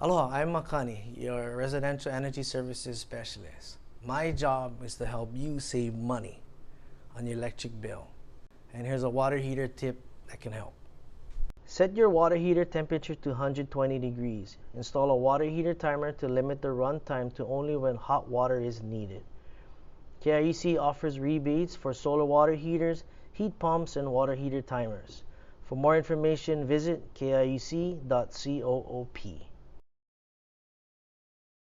Aloha, I'm Makani, your residential energy services specialist. My job is to help you save money on your electric bill. And here's a water heater tip that can help. Set your water heater temperature to 120 degrees. Install a water heater timer to limit the run time to only when hot water is needed. KIUC offers rebates for solar water heaters, heat pumps, and water heater timers. For more information, visit kiuc.coop.